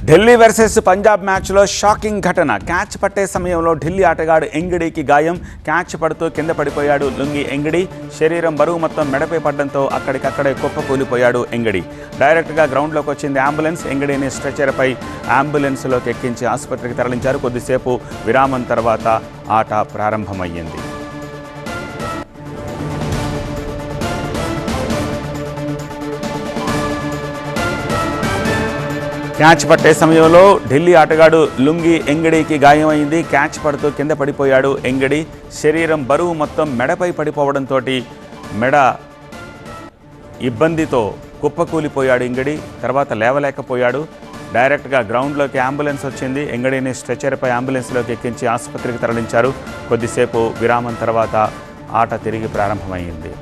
Delhi versus Punjab మ్యాచ్లో shocking ఘటన. Catch పట్టే సమయంలో ఢిల్లీ ఆటగాడు ఎంగిడీకి గాయం. క్యాచ్ పడుతూ కింద పడిపోయాడు లుంగి ఎంగిడి. శరీరం బరువు మొత్తం మెడపై పడడంతో అక్కడికక్కడే కుప్పకూలిపోయాడు ఎంగిడి. డైరెక్ట్గా గ్రౌండ్లోకి వచ్చింది అంబులెన్స్. ఎంగిడిని స్ట్రెచర్పై అంబులెన్స్లోకి ఎక్కించి ఆసుపత్రికి తరలించారు. కొద్దిసేపు విరామం తర్వాత ఆట ప్రారంభమయ్యింది. క్యాచ్ పట్టే సమయంలో ఢిల్లీ ఆటగాడు లుంగి ఎంగిడికి గాయమైంది. క్యాచ్ పడుతూ కింద పడిపోయాడు ఎంగిడి. శరీరం బరువు మొత్తం మెడపై పడిపోవడంతో మెడ ఇబ్బందితో కుప్పకూలిపోయాడు ఎంగిడి. తర్వాత లేవలేకపోయాడు. డైరెక్ట్గా గ్రౌండ్లోకి అంబులెన్స్ వచ్చింది. ఎంగిడిని స్ట్రెచర్పై అంబులెన్స్లోకి ఎక్కించి ఆసుపత్రికి తరలించారు. కొద్దిసేపు విరామం తర్వాత ఆట తిరిగి ప్రారంభమైంది.